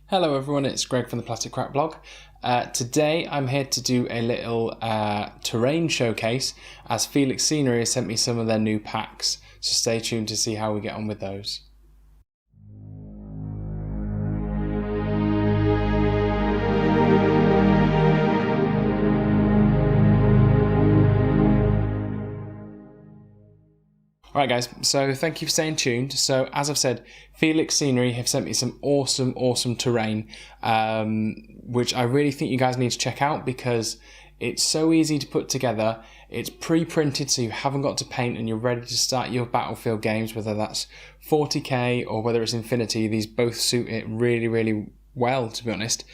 Hello everyone, it's Greg from the Plastic Crack blog. Today I'm here to do a little terrain showcase as Felix Scenery has sent me some of their new packs, so stay tuned to see how we get on with those. Alright guys, so thank you for staying tuned. So as I've said, Felix Scenery have sent me some awesome terrain, which I really think you guys need to check out because it's so easy to put together. It's pre-printed, so you haven't got to paint and you're ready to start your Battlefield games, whether that's 40k or whether it's Infinity. These both suit it really well, to be honest.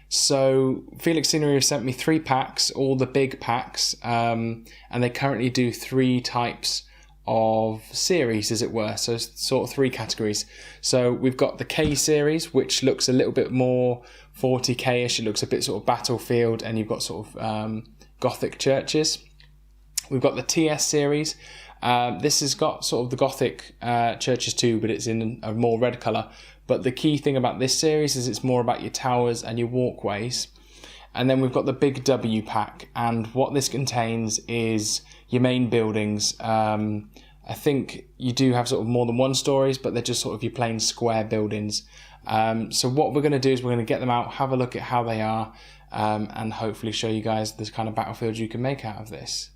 So Felix Scenery have sent me 3 packs, all the big packs, and they currently do 3 types of series, as it were, so sort of 3 categories. So we've got the K series, which looks a little bit more 40k-ish. It looks a bit sort of Battlefield, and you've got sort of Gothic churches. We've got the TS series. This has got sort of the Gothic churches too, but it's in a more red colour. But the key thing about this series is it's more about your towers and your walkways. And then we've got the big W pack, and what this contains is your main buildings. I think you do have sort of more than 1 stories, but they're just sort of your plain square buildings. So what we're going to do is we're going to get them out, have a look at how they are, and hopefully show you guys the kind of battlefield you can make out of this.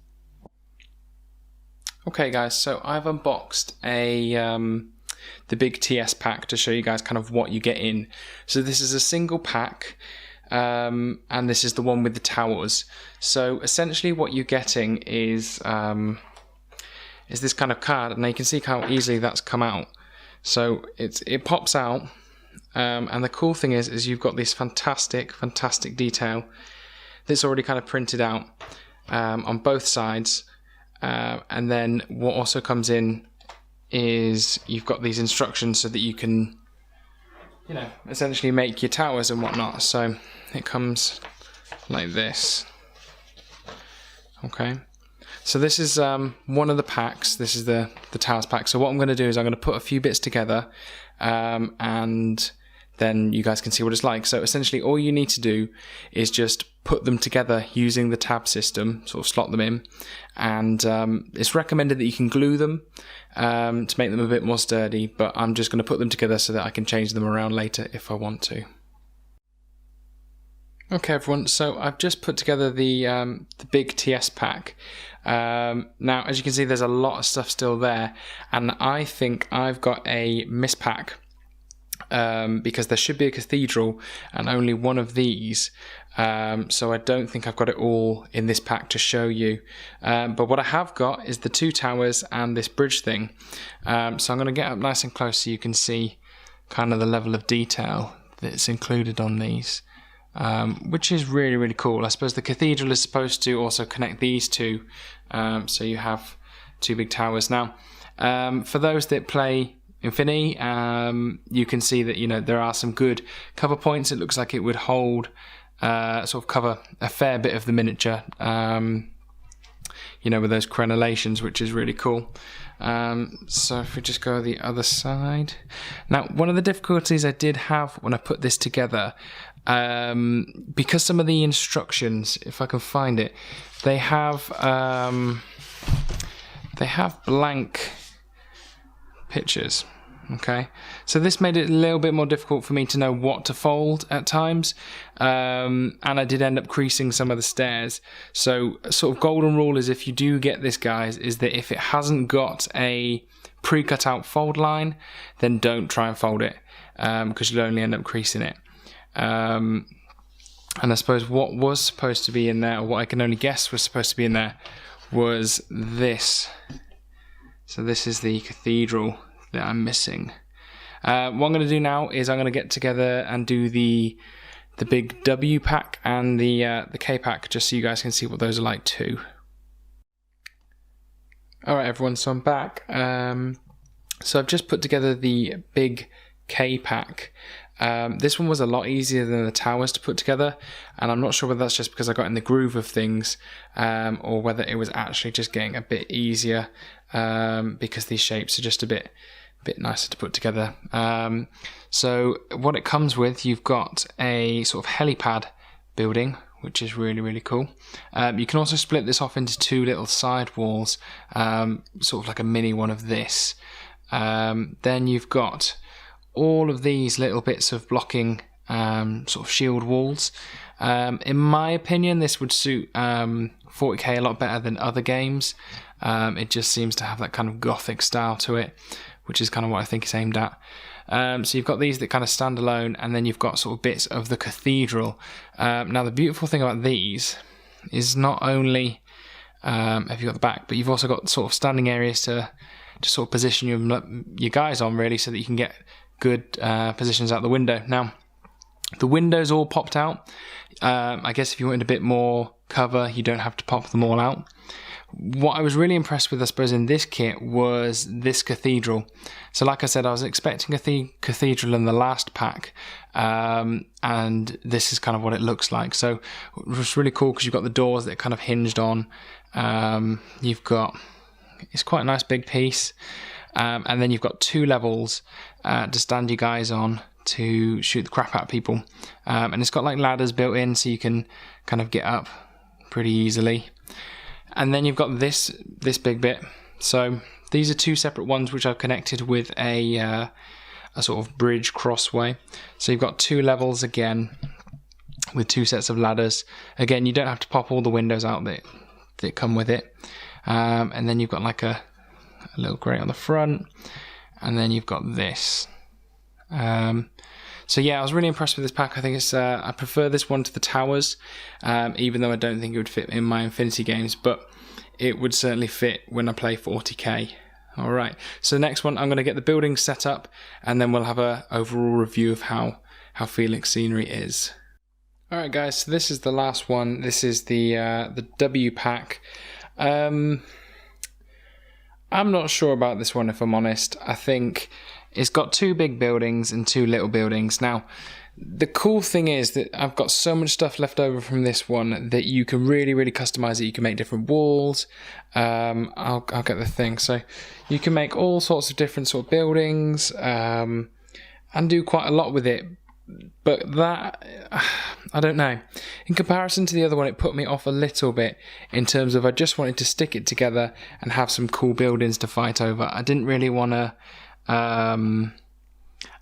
Okay guys, so I've unboxed the big TS pack to show you guys kind of what you get in. So this is a single pack, and this is the one with the towers. So essentially what you're getting is this kind of card, and you can see how easily that's come out. So it pops out, and the cool thing is you've got this fantastic detail that's already kind of printed out on both sides, and then what also comes in is you've got these instructions so that you can, you know, essentially make your towers and whatnot. So it comes like this. Okay, so this is one of the packs. This is the towers pack. So what I'm going to do is I'm going to put a few bits together, and then you guys can see what it's like. So essentially all you need to do is just put them together using the tab system, sort of slot them in, and it's recommended that you can glue them to make them a bit more sturdy, but I'm just going to put them together so that I can change them around later if I want to. Okay everyone, so I've just put together the big TS pack. Now as you can see there's a lot of stuff still there, and I think I've got a mispack. Because there should be a cathedral and only one of these, so I don't think I've got it all in this pack to show you, but what I have got is the 2 towers and this bridge thing. So I'm going to get up nice and close so you can see kind of the level of detail that's included on these, which is really cool. I suppose the cathedral is supposed to also connect these 2, so you have 2 big towers. Now for those that play Infinity, you can see that, you know, there are some good cover points. It looks like it would hold, sort of cover a fair bit of the miniature, you know, with those crenellations, which is really cool. So if we just go the other side. Now, one of the difficulties I did have when I put this together, because some of the instructions, if I can find it, they have blank pictures. Okay, so this made it a little bit more difficult for me to know what to fold at times, and I did end up creasing some of the stairs. So sort of golden rule is, if you do get this guys, is that if it hasn't got a pre-cut out fold line, then don't try and fold it, because you'll only end up creasing it. And I suppose what was supposed to be in there, or what I can only guess was supposed to be in there, was this. So this is the cathedral that I'm missing. What I'm going to do now is I'm going to get together and do the big W pack and the K pack, just so you guys can see what those are like too. Alright everyone, so I'm back. So I've just put together the big K pack. This one was a lot easier than the towers to put together, and I'm not sure whether that's just because I got in the groove of things, or whether it was actually just getting a bit easier, because these shapes are just a bit bit nicer to put together. So what it comes with, you've got a sort of helipad building, which is really, really cool. You can also split this off into two little side walls, sort of like a mini one of this. Then you've got all of these little bits of blocking sort of shield walls. In my opinion, this would suit 40k a lot better than other games. It just seems to have that kind of gothic style to it, which is kind of what I think it's aimed at. So you've got these that kind of stand alone, and then you've got sort of bits of the cathedral. Now the beautiful thing about these is not only have you got the back, but you've also got sort of standing areas to sort of position your guys on, really, so that you can get good positions out the window. Now the windows all popped out. I guess if you wanted a bit more cover, you don't have to pop them all out. What I was really impressed with, I suppose, in this kit was this cathedral. So like I said, I was expecting a cathedral in the last pack, and this is kind of what it looks like. So it was really cool because you've got the doors that are kind of hinged on. You've got, it's quite a nice big piece, and then you've got two levels to stand you guys on to shoot the crap out of people, and it's got like ladders built in so you can kind of get up pretty easily. And then you've got this big bit. So these are two separate ones which I've connected with a sort of bridge crossway. So you've got two levels again with two sets of ladders. Again, you don't have to pop all the windows out that come with it. And then you've got like a little grate on the front, and then you've got this. So yeah, I was really impressed with this pack. I think it's I prefer this one to the towers, even though I don't think it would fit in my Infinity games, but it would certainly fit when I play 40k. Alright, so the next one, I'm going to get the building set up, and then we'll have a overall review of how Felix Scenery is. Alright guys, so this is the last one. This is the W pack. I'm not sure about this one, if I'm honest. I think it's got two big buildings and two little buildings. Now, the cool thing is that I've got so much stuff left over from this one that you can really, really customize it. You can make different walls. I'll get the thing. So you can make all sorts of different sort of buildings and do quite a lot with it. But that, I don't know. In comparison to the other one, it put me off a little bit in terms of I just wanted to stick it together and have some cool buildings to fight over. I didn't really want to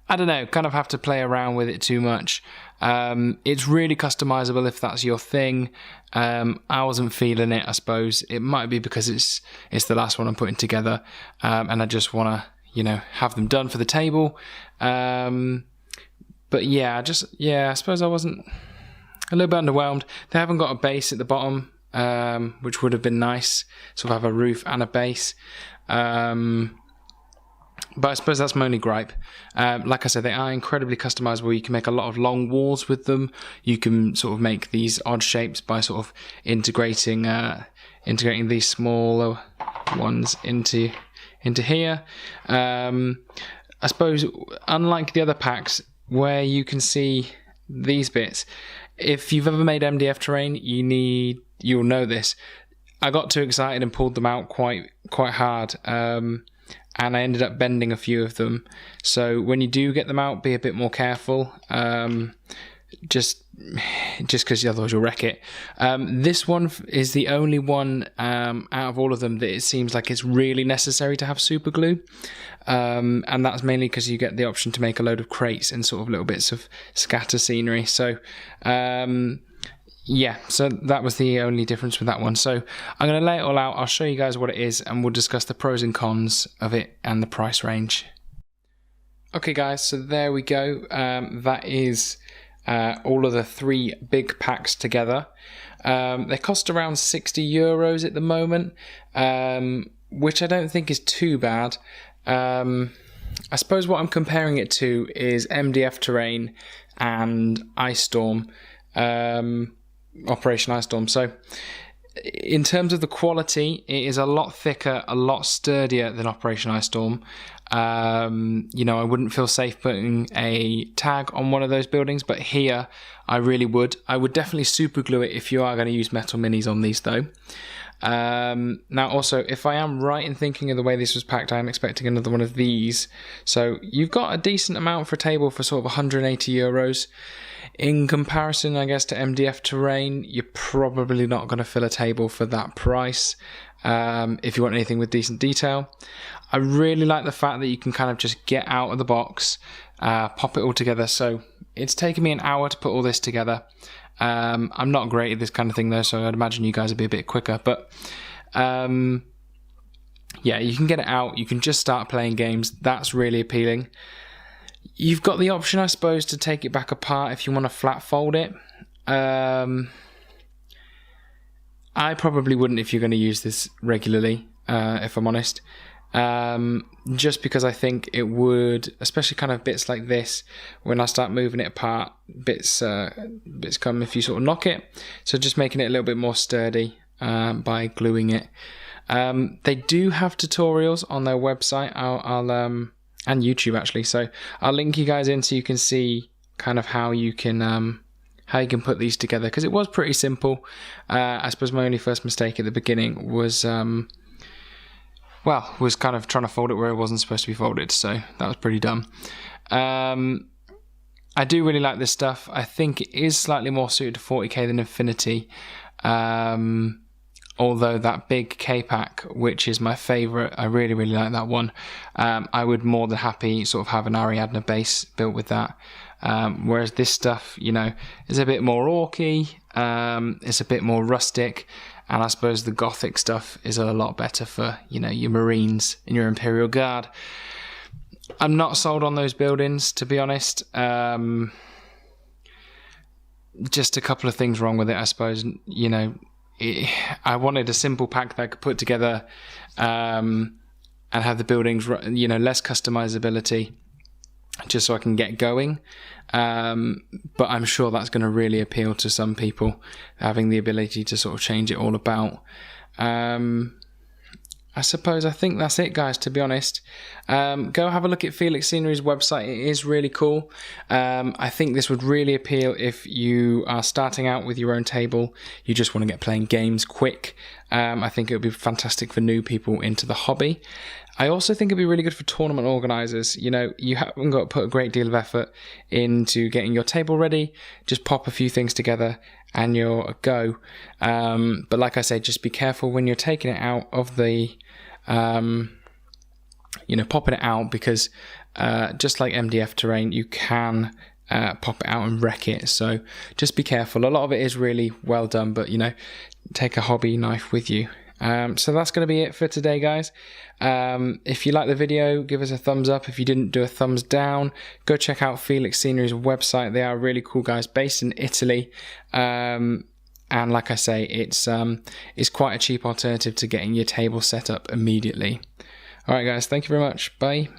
I don't know, kind of have to play around with it too much. It's really customizable if that's your thing. I wasn't feeling it, I suppose. It might be because it's the last one I'm putting together, and I just want to, you know, have them done for the table. But yeah, I suppose I wasn't a little bit underwhelmed. They haven't got a base at the bottom, which would have been nice. Sort of have a roof and a base. But I suppose that's my only gripe. Like I said, they are incredibly customizable. You can make a lot of long walls with them. You can sort of make these odd shapes by sort of integrating these smaller ones into here. I suppose, unlike the other packs where you can see these bits, if you've ever made MDF terrain, you'll know this. I got too excited and pulled them out quite hard. And I ended up bending a few of them. So when you do get them out, be a bit more careful. Just because otherwise you'll wreck it. This one is the only one out of all of them that it seems like it's really necessary to have super glue. And that's mainly because you get the option to make a load of crates and sort of little bits of scatter scenery. So yeah, so that was the only difference with that one. So I'm going to lay it all out. I'll show you guys what it is, and we'll discuss the pros and cons of it and the price range. Okay guys, so there we go. That is all of the three big packs together. They cost around €60 at the moment, which I don't think is too bad. I suppose what I'm comparing it to is MDF Terrain and Ice Storm. Operation Ice Storm. So in terms of the quality, it is a lot thicker, a lot sturdier than Operation Ice Storm. You know, I wouldn't feel safe putting a tag on one of those buildings, but here I really would. I would definitely super glue it if you are going to use metal minis on these though. Now also, if I am right in thinking of the way this was packed, I am expecting another one of these. So you've got a decent amount for a table for sort of 180 euros. In comparison, I guess, to MDF terrain, you're probably not going to fill a table for that price if you want anything with decent detail. I really like the fact that you can kind of just get out of the box, pop it all together. So it's taken me an hour to put all this together. I'm not great at this kind of thing though, so I'd imagine you guys would be a bit quicker. But yeah, you can get it out. You can just start playing games. That's really appealing. You've got the option, I suppose, to take it back apart if you want to flat fold it. I probably wouldn't if you're going to use this regularly, if I'm honest. Just because I think it would, especially kind of bits like this, when I start moving it apart, bits come if you sort of knock it. So just making it a little bit more sturdy by gluing it. They do have tutorials on their website. I'll and YouTube actually. So I'll link you guys in so you can see kind of how you can put these together, because it was pretty simple. I suppose my only first mistake at the beginning was kind of trying to fold it where it wasn't supposed to be folded, so that was pretty dumb. I do really like this stuff. I think it is slightly more suited to 40k than Infinity, although that big K-Pack, which is my favourite, I really, really like that one. I would more than happy sort of have an Ariadne base built with that. Whereas this stuff, you know, is a bit more orky, it's a bit more rustic, and I suppose the Gothic stuff is a lot better for, you know, your Marines and your Imperial Guard. I'm not sold on those buildings, to be honest. Just a couple of things wrong with it, I suppose. You know, I wanted a simple pack that I could put together and have the buildings, you know, less customizability, just so I can get going. But I'm sure that's going to really appeal to some people, having the ability to sort of change it all about. I think that's it, guys, to be honest. Go have a look at Felix Scenery's website. It is really cool. I think this would really appeal if you are starting out with your own table. You just want to get playing games quick. I think it would be fantastic for new people into the hobby. I also think it'd be really good for tournament organisers. You know, you haven't got to put a great deal of effort into getting your table ready. Just pop a few things together and you're a go. But like I say, just be careful when you're taking it out of the, you know, popping it out, because just like MDF terrain, you can pop it out and wreck it. So just be careful. A lot of it is really well done, but, you know, take a hobby knife with you. So that's going to be it for today, guys. If you like the video, give us a thumbs up. If you didn't, do a thumbs down. Go check out Felix Scenery's website. They are really cool guys based in Italy. And like I say, it's quite a cheap alternative to getting your table set up immediately. Alright guys, thank you very much. Bye.